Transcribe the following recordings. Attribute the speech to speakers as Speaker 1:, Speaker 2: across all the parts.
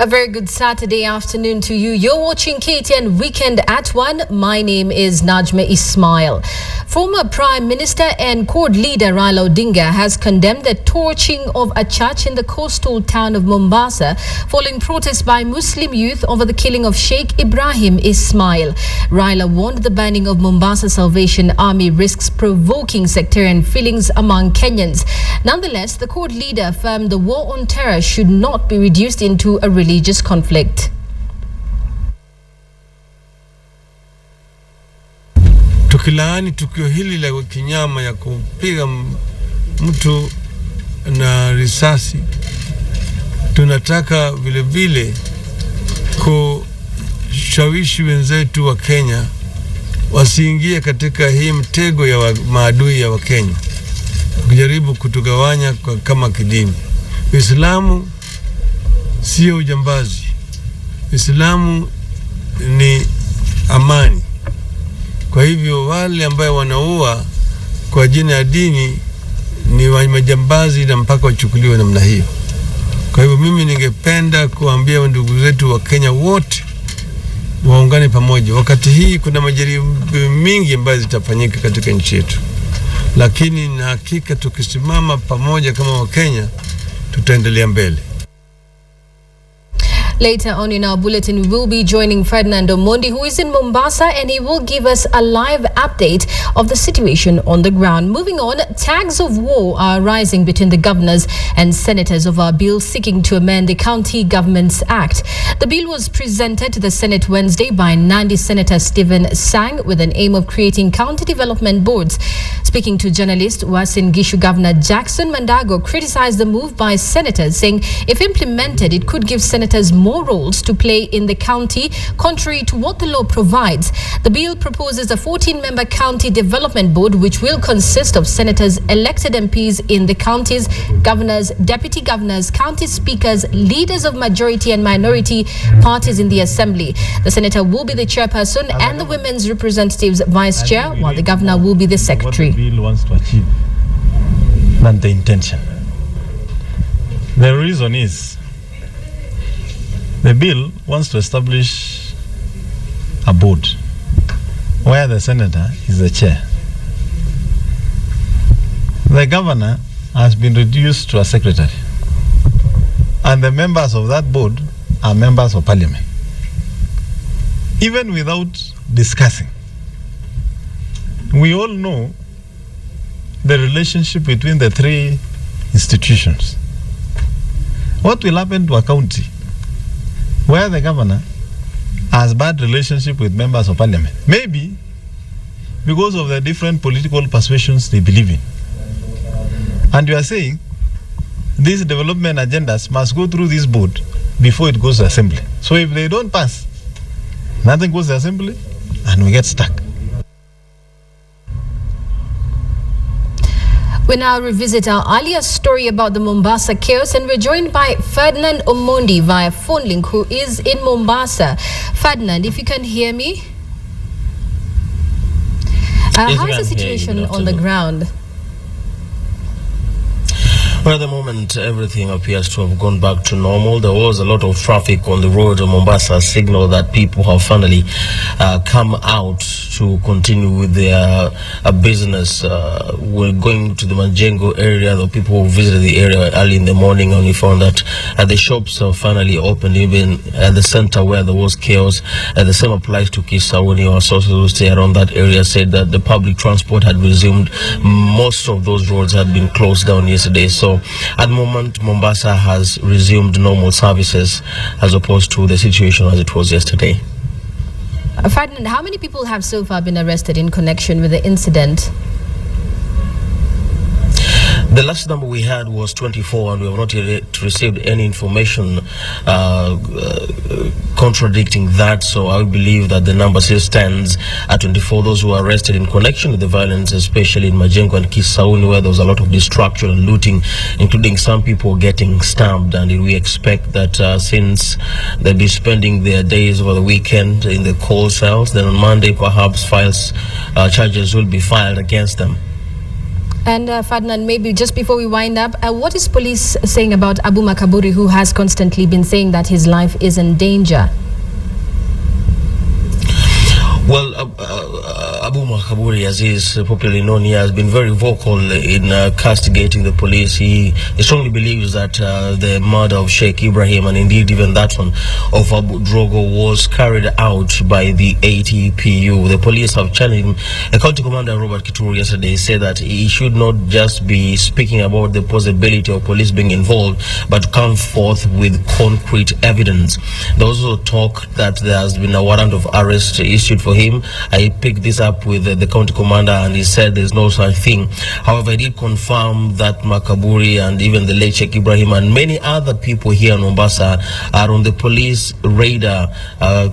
Speaker 1: A very good Saturday afternoon to you. You're watching KTN Weekend at 1. My name is Najima Ismail. Former Prime Minister and court leader Raila Odinga has condemned the torching of a church in the coastal town of Mombasa following protests by Muslim youth over the killing of Sheikh Ibrahim Ismail. Raila warned the banning of Mombasa Salvation Army risks provoking sectarian feelings among Kenyans. Nonetheless, the court leader affirmed the war on terror should not be reduced into a religious conflict.
Speaker 2: Tukilaani tukio hili la kinyama ya kupiga mtu na risasi, tunataka vile vile kushawishi wenzetu wa Kenya wasiingie katika hii mtego ya maadui ya Wakenya kujaribu kutugawanya kama kidini. Uislamu sio ujambazi. Uislamu ni amani. Kwa hivyo wale ambao wanaua kwa jina ya dini ni majambazi na mpaka wachukuliwe namna hiyo. Kwa hivyo mimi ningependa kuambia ndugu zetu wa Kenya wote waungane pamoja. Wakati hii kuna majaribu mingi ambayo zitafanyika katika nchi yetu, lakini na hakika tukisimama pamoja kama Wakenya tutaendelea mbele.
Speaker 1: Later on in our bulletin, we will be joining Ferdinand Omondi, who is in Mombasa, and he will give us a live update of the situation on the ground. Moving on, tags of war are rising between the governors and senators of our bill seeking to amend the County Governments Act. The bill was presented to the Senate Wednesday by Nandi Senator Stephen Sang with an aim of creating county development boards. Speaking to journalists, Uasin Gishu Governor Jackson Mandago criticized the move by senators, saying if implemented, it could give senators more roles to play in the county, contrary to what the law provides. The bill proposes a 14-member county development board, which will consist of senators, elected MPs in the counties, governors, deputy governors, county speakers, leaders of majority and minority parties in the assembly. The senator will be the chairperson and the women's representatives vice chair, while the governor will be the secretary.
Speaker 3: What the bill wants to achieve than the intention. The reason is the bill wants to establish a board where the senator is the chair. The governor has been reduced to a secretary, and the members of that board are members of parliament. Even without discussing, we all know the relationship between the three institutions. What will happen to a county where the governor has bad relationship with members of parliament? Maybe because of the different political persuasions they believe in. And you are saying these development agendas must go through this board before it goes to assembly. So if they don't pass, nothing goes to assembly and we get stuck.
Speaker 1: We now revisit our earlier story about the Mombasa chaos, and we're joined by Ferdinand Omondi via phone link, who is in Mombasa. Ferdinand, if you can hear me. How is the situation on the ground?
Speaker 4: Well, at the moment, everything appears to have gone back to normal. There was a lot of traffic on the road of Mombasa, signal that people have finally come out to continue with their business. We're going to the Majengo area. The people who visited the area early in the morning only found that the shops have finally opened, even at the center where there was chaos. The same applies to Kisauni. Our sources who stay around that area said that the public transport had resumed. Most of those roads had been closed down yesterday. So at the moment, Mombasa has resumed normal services as opposed to the situation as it was yesterday.
Speaker 1: Ferdinand, how many people have so far been arrested in connection with the incident?
Speaker 4: The last number we had was 24, and we have not yet received any information contradicting that. So I believe that the number still stands at 24. Those who were arrested in connection with the violence, especially in Majengo and Kisauni, where there was a lot of destruction and looting, including some people getting stabbed. And we expect that since they'll be spending their days over the weekend in the coal cells, then on Monday perhaps charges will be filed against them.
Speaker 1: And Ferdinand, maybe just before we wind up, what is police saying about Abu Makaburi, who has constantly been saying that his life is in danger?
Speaker 4: Well, Abu Makaburi, as he is popularly known, he has been very vocal in castigating the police. He strongly believes that the murder of Sheikh Ibrahim, and indeed even that one of Abu Drogo, was carried out by the ATPU. The police have challenged him. County Commander Robert Kituru yesterday said that he should not just be speaking about the possibility of police being involved, but come forth with concrete evidence. There also talk that there has been a warrant of arrest issued for him. I picked this up with the county commander, and he said there's no such thing. However, I did confirm that Makaburi and even the late Sheikh Ibrahim and many other people here in Mombasa are on the police radar.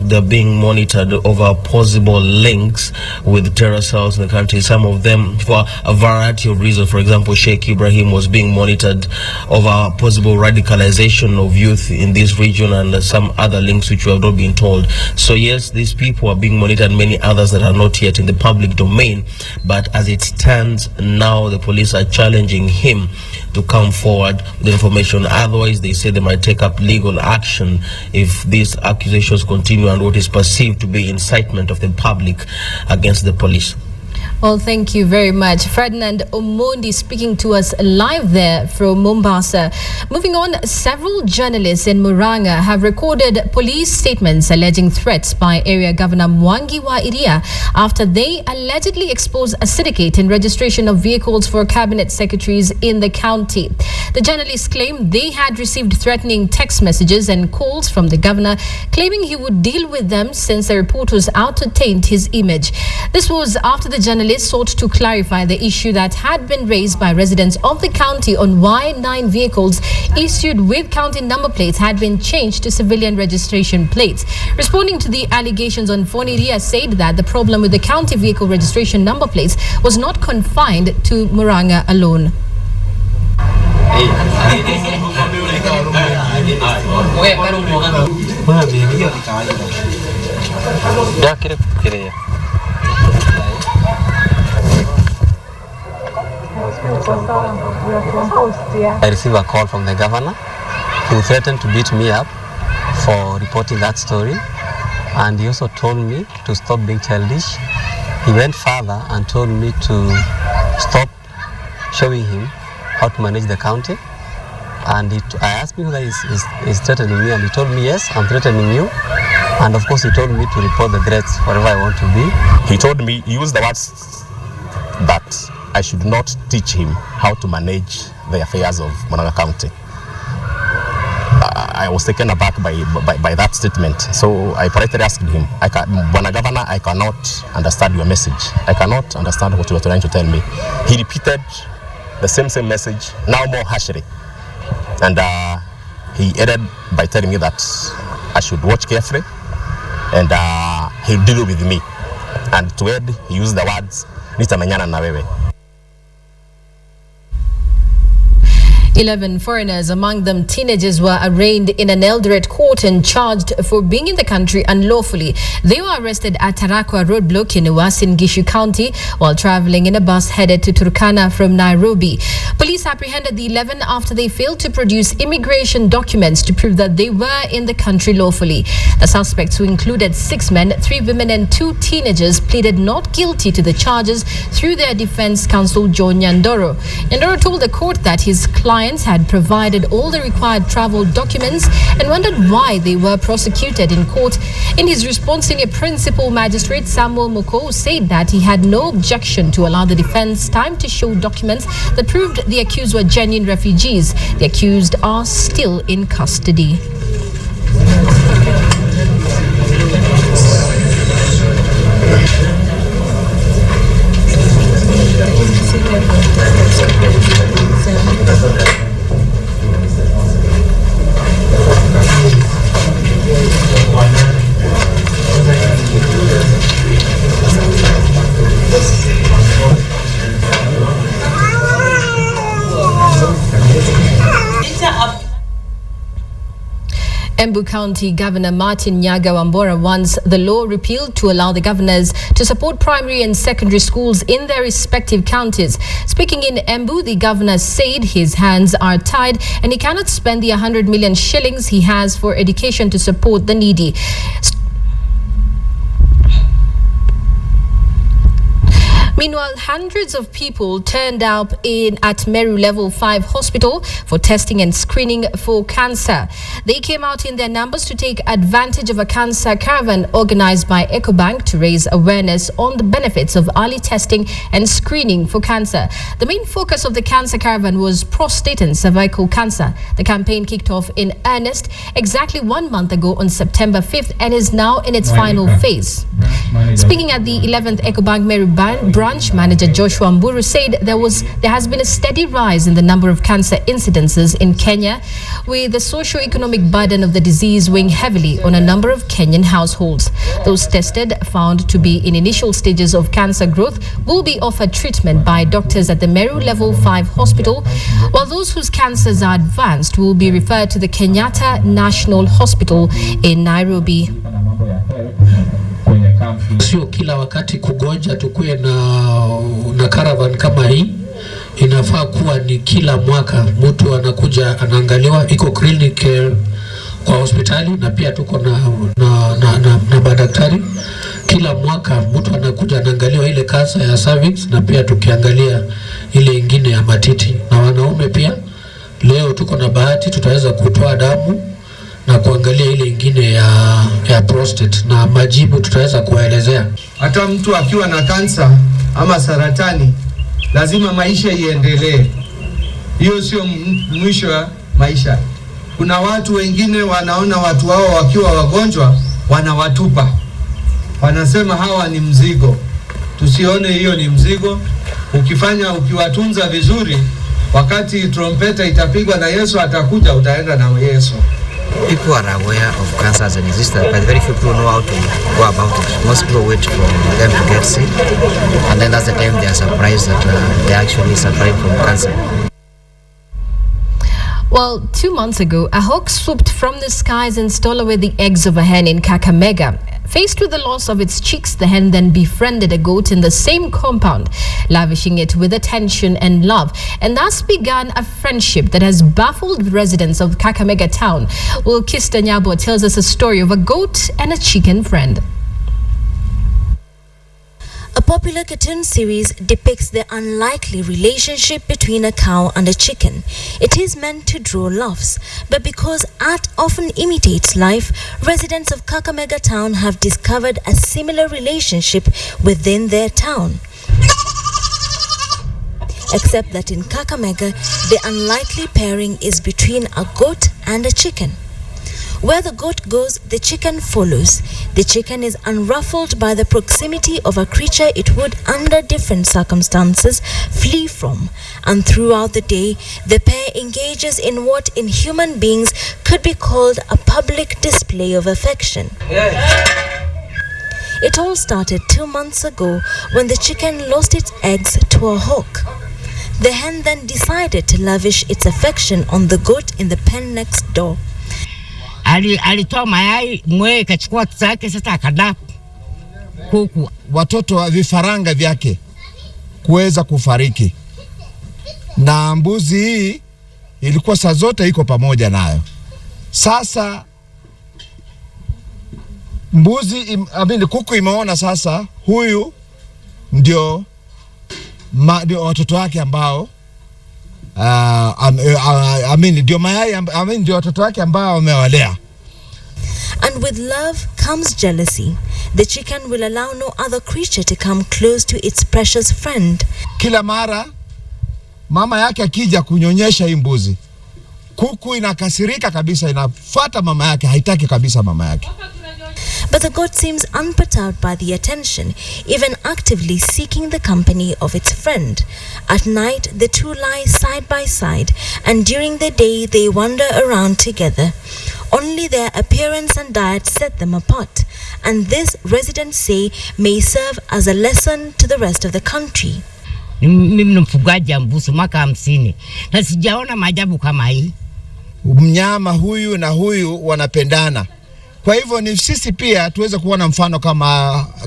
Speaker 4: They're being monitored over possible links with terror cells in the country. Some of them for a variety of reasons. For example, Sheikh Ibrahim was being monitored over possible radicalization of youth in this region, and some other links which we have not been told. So yes, these people are being monitored, many others that are not yet in the public domain. But as it stands now, the police are challenging him to come forward with information. Otherwise, they say they might take up legal action if these accusations continue and what is perceived to be incitement of the public against the police.
Speaker 1: Well, thank you very much. Ferdinand Omondi speaking to us live there from Mombasa. Moving on, several journalists in Murang'a have recorded police statements alleging threats by area governor Mwangi wa Iria after they allegedly exposed a syndicate in registration of vehicles for cabinet secretaries in the county. The journalists claim they had received threatening text messages and calls from the governor, claiming he would deal with them since the report was out to taint his image. This was after the journalists sought to clarify the issue that had been raised by residents of the county on why 9 vehicles issued with county number plates had been changed to civilian registration plates. Responding to the allegations on phone, Iria said that the problem with the county vehicle registration number plates was not confined to Murang'a alone.
Speaker 5: I received a call from the governor who threatened to beat me up for reporting that story, and he also told me to stop being childish. He went further and told me to stop showing him how to manage the county, and I asked him whether he's threatening me, and he told me, yes, I'm threatening you. And of course he told me to report the threats wherever I want to be.
Speaker 6: He told me, he used the words that I should not teach him how to manage the affairs of Murang'a County. I was taken aback by that statement. So I politely asked him, Bwana Governor, I cannot understand your message. I cannot understand what you are trying to tell me. He repeated the same message, now more harshly. And he ended by telling me that I should watch carefully and he'll deal with me. And to end, he used the words, nitamenyana na wewe.
Speaker 1: 11 foreigners, among them teenagers, were arraigned in an Eldoret court and charged for being in the country unlawfully. They were arrested at Tarakwa roadblock in Uasin Gishu County while traveling in a bus headed to Turkana from Nairobi. Police apprehended the 11 after they failed to produce immigration documents to prove that they were in the country lawfully. The suspects, who included 6 men, 3 women and 2 teenagers, pleaded not guilty to the charges through their defense counsel John Nyandoro. Nyandoro told the court that his client had provided all the required travel documents and wondered why they were prosecuted in court. In his response, Senior Principal Magistrate Samuel Moko said that he had no objection to allow the defense time to show documents that proved the accused were genuine refugees. The accused are still in custody. Embu County Governor Martin Nyaga Wambora wants the law repealed to allow the governors to support primary and secondary schools in their respective counties. Speaking in Embu, the governor said his hands are tied and he cannot spend the 100 million shillings he has for education to support the needy. Meanwhile, hundreds of people turned up at Meru Level 5 Hospital for testing and screening for cancer. They came out in their numbers to take advantage of a cancer caravan organized by EcoBank to raise awareness on the benefits of early testing and screening for cancer. The main focus of the cancer caravan was prostate and cervical cancer. The campaign kicked off in earnest exactly 1 month ago on September 5th and is now in its final phase. Speaking at the 11th EcoBank Meru branch manager Joshua Mburu said there has been a steady rise in the number of cancer incidences in Kenya, with the socio-economic burden of the disease weighing heavily on a number of Kenyan households. Those tested found to be in initial stages of cancer growth will be offered treatment by doctors at the Meru Level 5 Hospital, while those whose cancers are advanced will be referred to the Kenyatta National Hospital in Nairobi.
Speaker 7: Sio kila wakati kugonja tukue na caravan kama hii. Inafaa kuwa ni kila mwaka mtu anakuja anaangaliwa, iko clinic kwa hospitali na pia tuko na madaktari. Kila mwaka mtu anakuja anaangaliwa ile kansa ya cervix na pia tukiangalia ile ingine ya matiti. Na wanaume pia leo tuko na bahati tutaweza kutoa damu na kuangalia ile ingine ya prostate na majibu tutaweza kuelezea.
Speaker 8: Hata mtu akiwa na kansa ama saratani lazima maisha iendelee. Hiyo sio mwisho wa maisha. Kuna watu wengine wanaona watu wao wakiwa wagonjwa wanawatupa. Wanasema hawa ni mzigo. Tusione hiyo ni mzigo. Ukiwatunza vizuri, wakati trompeta itapigwa na Yesu atakuja, utaenda na Yesu.
Speaker 9: People are aware of cancer as an existence, but very few people know how to go about it. Most people wait for them to get sick, and then that's the time they are surprised that they're actually suffering from cancer.
Speaker 1: Well, 2 months ago, a hawk swooped from the skies and stole away the eggs of a hen in Kakamega. Faced with the loss of its chicks, the hen then befriended a goat in the same compound, lavishing it with attention and love, and thus began a friendship that has baffled residents of Kakamega town. Well, Kista Nyabo tells us a story of a goat and a chicken friend.
Speaker 10: A popular cartoon series depicts the unlikely relationship between a cow and a chicken. It is meant to draw laughs, but because art often imitates life, residents of Kakamega town have discovered a similar relationship within their town. Except that in Kakamega, the unlikely pairing is between a goat and a chicken. Where the goat goes, the chicken follows. The chicken is unruffled by the proximity of a creature it would, under different circumstances, flee from. And throughout the day, the pair engages in what in human beings could be called a public display of affection. It all started 2 months ago when the chicken lost its eggs to a hawk. The hen then decided to lavish its affection on the goat in the pen next door.
Speaker 11: Alitoa mayai mwe kachukua zake, sasa akadap kuku
Speaker 12: watoto wa vifaranga vyake kuweza kufariki, na mbuzi hii ilikuwa saa zote iko pamoja nayo. Sasa kuku imeona sasa huyu ndio watoto wake ambao ndio mayai ndio watoto wake ambao wamewalea.
Speaker 10: And with love comes jealousy. The chicken will allow no other creature to come close to its precious friend.
Speaker 12: Kila mara mama yake akija kunyonyesha hii mbuzi, kuku inakasirika kabisa, inafuata mama yake, haitaki kabisa mama yake.
Speaker 10: But the goat seems unperturbed by the attention, even actively seeking the company of its friend. At night, the two lie side by side, and during the day they wander around together. Only their appearance and diet set them apart, and this residents say may serve as a lesson to the rest of the country.
Speaker 11: Mimi mfugaji mbuzi mwaka 50 na sijaona maajabu kama hii.
Speaker 12: mnyama huyu na huyu wanapendana. Kwa hivyo ni sisi pia tuweze kuona mfano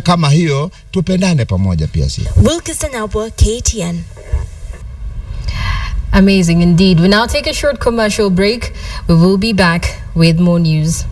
Speaker 12: kama hiyo, tupendane pamoja pia sisi.
Speaker 10: Wilkiston Albert, KTN.
Speaker 1: Amazing indeed. We now take a short commercial break. We will be back with more news.